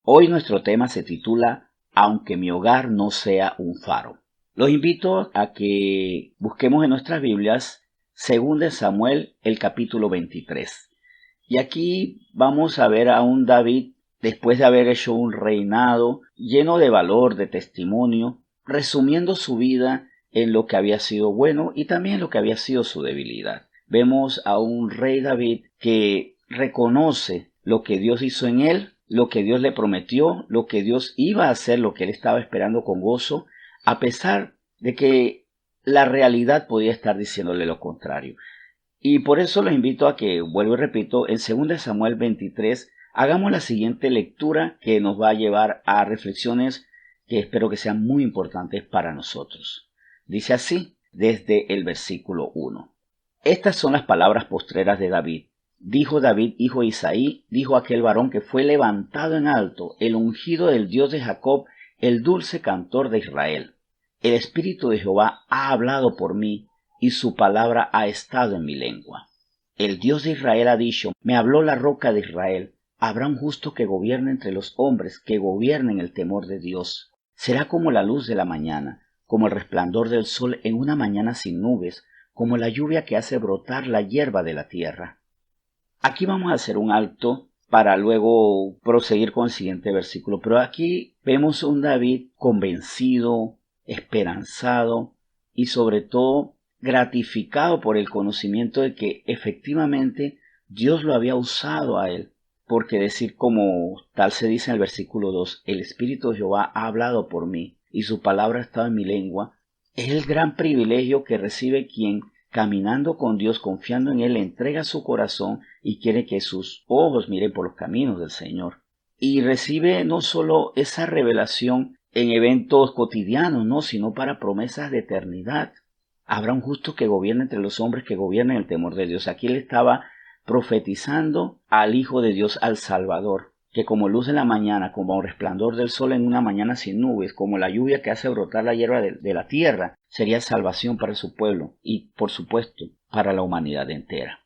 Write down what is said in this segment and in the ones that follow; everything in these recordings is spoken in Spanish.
Hoy nuestro tema se titula Aunque mi hogar no sea un faro. Los invito a que busquemos en nuestras Biblias 2 Samuel, el capítulo 23. Y aquí vamos a ver a un David, después de haber hecho un reinado lleno de valor, de testimonio, resumiendo su vida en lo que había sido bueno y también lo que había sido su debilidad. Vemos a un rey David que reconoce lo que Dios hizo en él, lo que Dios le prometió, lo que Dios iba a hacer, lo que él estaba esperando con gozo, a pesar de que la realidad podía estar diciéndole lo contrario. Y por eso los invito a que, vuelvo y repito, en 2 Samuel 23 hagamos la siguiente lectura que nos va a llevar a reflexiones que espero que sean muy importantes para nosotros. Dice así, desde el versículo 1. Estas son las palabras postreras de David. Dijo David, hijo de Isaí, dijo aquel varón que fue levantado en alto, el ungido del Dios de Jacob, el dulce cantor de Israel. El Espíritu de Jehová ha hablado por mí, y su palabra ha estado en mi lengua. El Dios de Israel ha dicho, me habló la roca de Israel, habrá un justo que gobierne entre los hombres, que gobierne en el temor de Dios. Será como la luz de la mañana, como el resplandor del sol en una mañana sin nubes, como la lluvia que hace brotar la hierba de la tierra. Aquí vamos a hacer un alto para luego proseguir con el siguiente versículo, pero aquí vemos un David convencido, esperanzado y sobre todo gratificado por el conocimiento de que efectivamente Dios lo había usado a él, porque decir como tal se dice en el versículo 2, el Espíritu de Jehová ha hablado por mí y su palabra ha estado en mi lengua, es el gran privilegio que recibe quien, caminando con Dios, confiando en Él, entrega su corazón y quiere que sus ojos miren por los caminos del Señor. Y recibe no solo esa revelación en eventos cotidianos, no, sino para promesas de eternidad. Habrá un justo que gobierne entre los hombres, que gobierne en el temor de Dios. Aquí él estaba profetizando al Hijo de Dios, al Salvador, que como luz de la mañana, como un resplandor del sol en una mañana sin nubes, como la lluvia que hace brotar la hierba de la tierra, sería salvación para su pueblo y, por supuesto, para la humanidad entera.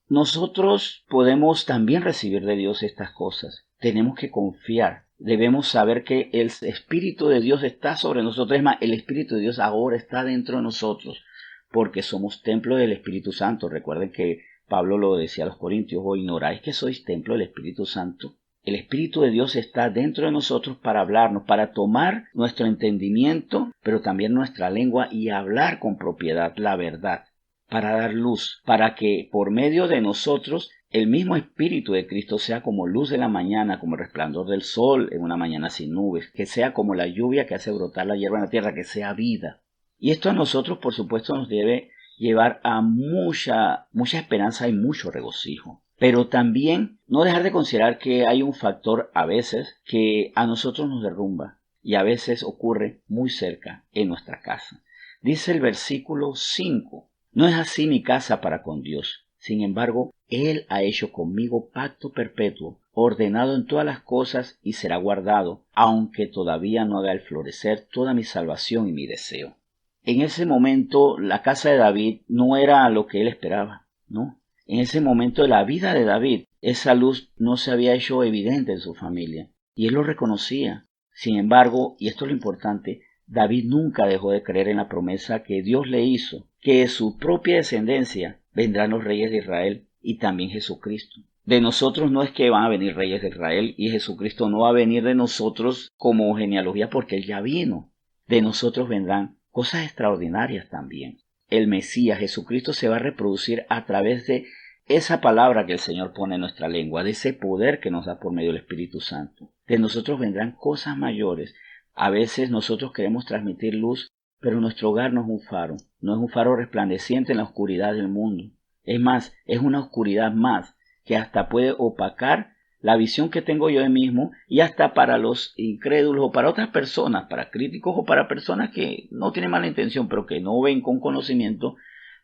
Nosotros podemos también recibir de Dios estas cosas. Tenemos que confiar. Debemos saber que el Espíritu de Dios está sobre nosotros. Es más, el Espíritu de Dios ahora está dentro de nosotros porque somos templo del Espíritu Santo. Recuerden que Pablo lo decía a los Corintios, ¿o ignoráis que sois templo del Espíritu Santo? El Espíritu de Dios está dentro de nosotros para hablarnos, para tomar nuestro entendimiento, pero también nuestra lengua y hablar con propiedad la verdad, para dar luz, para que por medio de nosotros el mismo Espíritu de Cristo sea como luz de la mañana, como el resplandor del sol en una mañana sin nubes, que sea como la lluvia que hace brotar la hierba en la tierra, que sea vida. Y esto a nosotros, por supuesto, nos debe llevar a mucha esperanza y mucho regocijo. Pero también no dejar de considerar que hay un factor a veces que a nosotros nos derrumba y a veces ocurre muy cerca en nuestra casa. Dice el versículo 5, no es así mi casa para con Dios. Sin embargo, Él ha hecho conmigo pacto perpetuo, ordenado en todas las cosas y será guardado, aunque todavía no haga el florecer toda mi salvación y mi deseo. En ese momento la casa de David no era lo que él esperaba, ¿no? En ese momento de la vida de David, esa luz no se había hecho evidente en su familia y él lo reconocía. Sin embargo, y esto es lo importante, David nunca dejó de creer en la promesa que Dios le hizo, que de su propia descendencia vendrán los reyes de Israel y también Jesucristo. De nosotros no es que van a venir reyes de Israel y Jesucristo no va a venir de nosotros como genealogía porque Él ya vino. De nosotros vendrán cosas extraordinarias también. El Mesías, Jesucristo, se va a reproducir a través de esa palabra que el Señor pone en nuestra lengua, de ese poder que nos da por medio del Espíritu Santo. De nosotros vendrán cosas mayores. A veces nosotros queremos transmitir luz, pero nuestro hogar no es un faro, no es un faro resplandeciente en la oscuridad del mundo. Es más, es una oscuridad más que hasta puede opacar la visión que tengo yo de mí mismo y hasta para los incrédulos o para otras personas, para críticos o para personas que no tienen mala intención pero que no ven con conocimiento,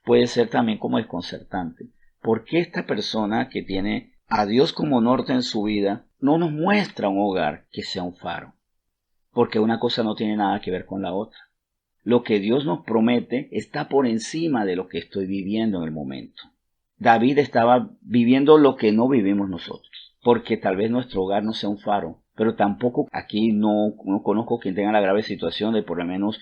puede ser también como desconcertante. ¿Por qué esta persona que tiene a Dios como norte en su vida no nos muestra un hogar que sea un faro? Porque una cosa no tiene nada que ver con la otra. Lo que Dios nos promete está por encima de lo que estoy viviendo en el momento. David estaba viviendo lo que no vivimos nosotros, porque tal vez nuestro hogar no sea un faro, pero tampoco aquí no conozco quien tenga la grave situación de por lo menos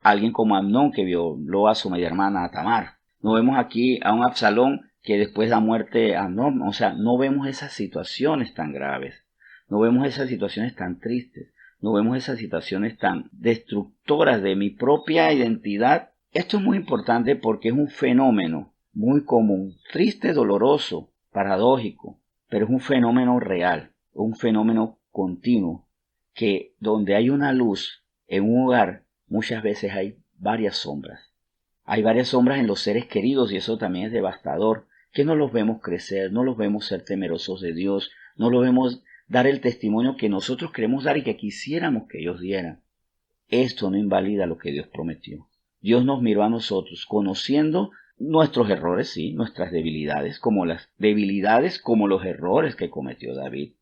alguien como Amnón que violó a su media hermana Tamar. No vemos aquí a un Absalón que después da muerte a Amnón. O sea, no vemos esas situaciones tan graves. No vemos esas situaciones tan tristes. No vemos esas situaciones tan destructoras de mi propia identidad. Esto es muy importante porque es un fenómeno muy común, triste, doloroso, paradójico, pero es un fenómeno real, un fenómeno continuo, que donde hay una luz en un hogar, muchas veces hay varias sombras. Hay varias sombras en los seres queridos y eso también es devastador, que no los vemos crecer, no los vemos ser temerosos de Dios, no los vemos dar el testimonio que nosotros queremos dar y que quisiéramos que ellos dieran. Esto no invalida lo que Dios prometió. Dios nos miró a nosotros conociendo nuestros errores, sí, nuestras debilidades, como las debilidades como los errores que cometió David.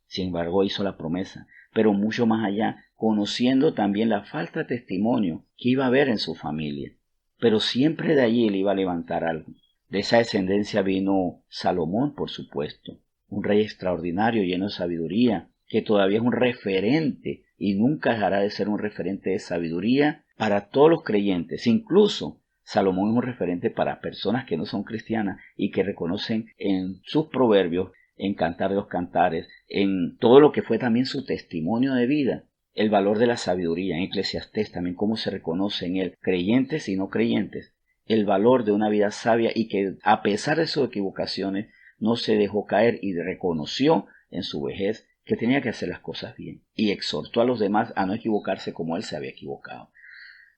Sin embargo, hizo la promesa, pero mucho más allá, conociendo también la falta de testimonio que iba a haber en su familia. Pero siempre de allí él iba a levantar algo. De esa descendencia vino Salomón, por supuesto, un rey extraordinario, lleno de sabiduría, que todavía es un referente y nunca dejará de ser un referente de sabiduría para todos los creyentes. Incluso Salomón es un referente para personas que no son cristianas y que reconocen en sus proverbios, en Cantar de los Cantares, en todo lo que fue también su testimonio de vida, el valor de la sabiduría. En Eclesiastés también cómo se reconoce en él, creyentes y no creyentes, el valor de una vida sabia y que a pesar de sus equivocaciones no se dejó caer y reconoció en su vejez que tenía que hacer las cosas bien y exhortó a los demás a no equivocarse como él se había equivocado.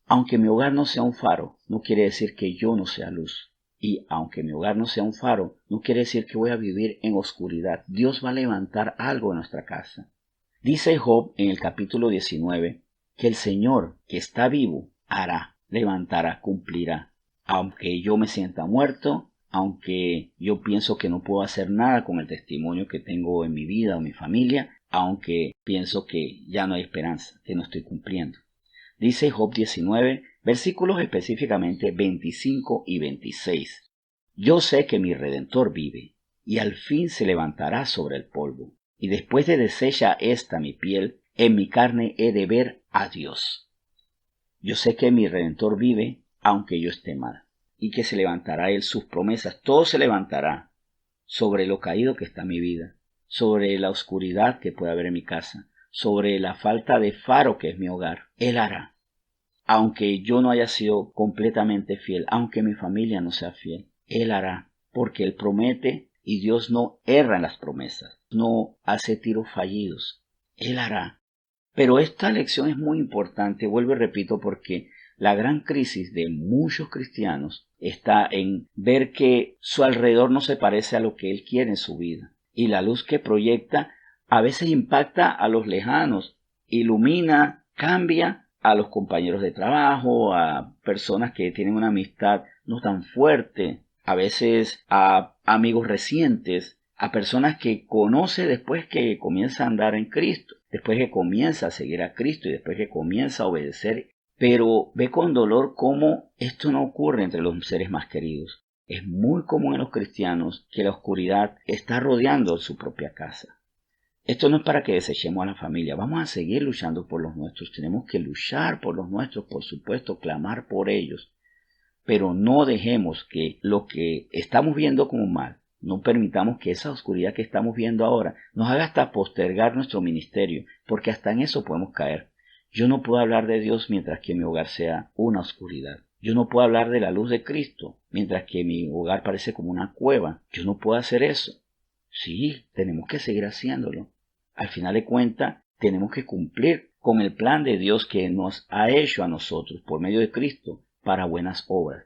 Aunque mi hogar no sea un faro, no quiere decir que yo no sea luz. Y aunque mi hogar no sea un faro, no quiere decir que voy a vivir en oscuridad. Dios va a levantar algo en nuestra casa. Dice Job en el capítulo 19 que el Señor, que está vivo, hará, levantará, cumplirá. Aunque yo me sienta muerto, aunque yo pienso que no puedo hacer nada con el testimonio que tengo en mi vida o mi familia, aunque pienso que ya no hay esperanza, que no estoy cumpliendo. Dice Job 19, versículos específicamente 25 y 26. Yo sé que mi Redentor vive, y al fin se levantará sobre el polvo, y después de deshecha esta mi piel, en mi carne he de ver a Dios. Yo sé que mi Redentor vive, aunque yo esté mal, y que se levantará él sus promesas, todo se levantará sobre lo caído que está mi vida, sobre la oscuridad que puede haber en mi casa, sobre la falta de faro que es mi hogar. Él hará. Aunque yo no haya sido completamente fiel, aunque mi familia no sea fiel, Él hará, porque Él promete y Dios no erra en las promesas, no hace tiros fallidos. Él hará. Pero esta lección es muy importante, vuelvo y repito, porque la gran crisis de muchos cristianos está en ver que su alrededor no se parece a lo que Él quiere en su vida. Y la luz que proyecta a veces impacta a los lejanos, ilumina, cambia a los compañeros de trabajo, a personas que tienen una amistad no tan fuerte, a veces a amigos recientes, a personas que conoce después que comienza a andar en Cristo, después que comienza a seguir a Cristo y después que comienza a obedecer, pero ve con dolor cómo esto no ocurre entre los seres más queridos. Es muy común en los cristianos que la oscuridad está rodeando su propia casa. Esto no es para que desechemos a la familia, vamos a seguir luchando por los nuestros, tenemos que luchar por los nuestros, por supuesto, clamar por ellos, pero no dejemos que lo que estamos viendo como mal, no permitamos que esa oscuridad que estamos viendo ahora nos haga hasta postergar nuestro ministerio, porque hasta en eso podemos caer. Yo no puedo hablar de Dios mientras que mi hogar sea una oscuridad. Yo no puedo hablar de la luz de Cristo mientras que mi hogar parece como una cueva. Yo no puedo hacer eso. Sí, tenemos que seguir haciéndolo. Al final de cuentas, tenemos que cumplir con el plan de Dios que nos ha hecho a nosotros por medio de Cristo para buenas obras.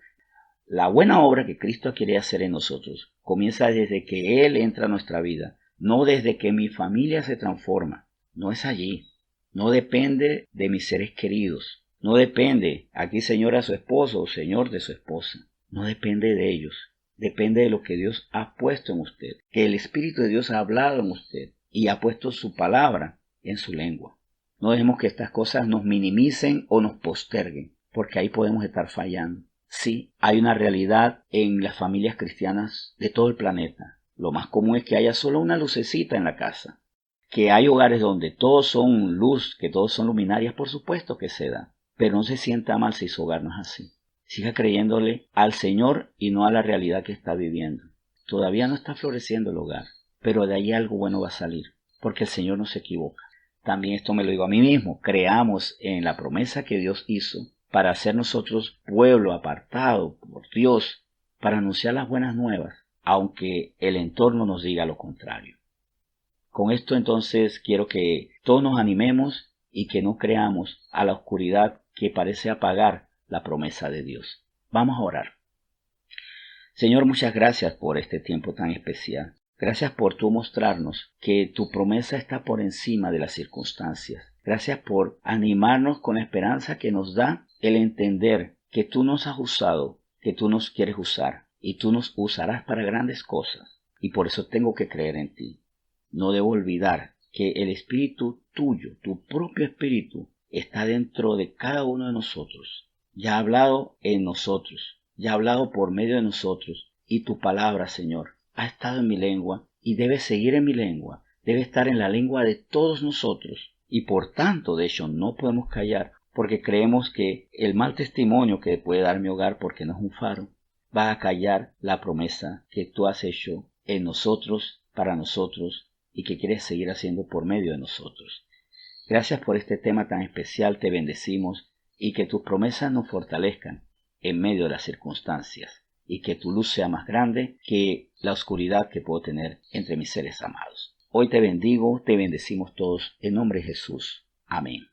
La buena obra que Cristo quiere hacer en nosotros comienza desde que Él entra a nuestra vida, no desde que mi familia se transforma. No es allí. No depende de mis seres queridos. No depende, aquí señora su esposo o señor de su esposa. No depende de ellos. Depende de lo que Dios ha puesto en usted, que el Espíritu de Dios ha hablado en usted y ha puesto su palabra en su lengua. No dejemos que estas cosas nos minimicen o nos posterguen, porque ahí podemos estar fallando. Sí, hay una realidad en las familias cristianas de todo el planeta. Lo más común es que haya solo una lucecita en la casa, Que hay hogares donde todos son luz, que todos son luminarias, por supuesto que se da. Pero no se sienta mal si su hogar no es así. Siga creyéndole al Señor y no a la realidad que está viviendo. Todavía no está floreciendo el hogar, pero de ahí algo bueno va a salir, porque el Señor no se equivoca. También esto me lo digo a mí mismo, creamos en la promesa que Dios hizo para ser nosotros pueblo apartado por Dios, para anunciar las buenas nuevas, aunque el entorno nos diga lo contrario. Con esto entonces quiero que todos nos animemos y que no creamos a la oscuridad que parece apagar la promesa de Dios. Vamos a orar. Señor, muchas gracias por este tiempo tan especial. Gracias por tú mostrarnos que tu promesa está por encima de las circunstancias. Gracias por animarnos con la esperanza que nos da el entender que tú nos has usado, que tú nos quieres usar y tú nos usarás para grandes cosas. Y por eso tengo que creer en ti. No debo olvidar que el Espíritu tuyo, tu propio Espíritu, está dentro de cada uno de nosotros. Ya ha hablado en nosotros, ya ha hablado por medio de nosotros. Y tu palabra, Señor, ha estado en mi lengua y debe seguir en mi lengua. Debe estar en la lengua de todos nosotros. Y por tanto, de hecho, no podemos callar, porque creemos que el mal testimonio que puede dar mi hogar, porque no es un faro, va a callar la promesa que tú has hecho en nosotros, para nosotros, y que quieres seguir haciendo por medio de nosotros. Gracias por este tema tan especial, te bendecimos, y que tus promesas nos fortalezcan en medio de las circunstancias, y que tu luz sea más grande que la oscuridad que puedo tener entre mis seres amados. Hoy te bendigo, te bendecimos todos, en nombre de Jesús. Amén.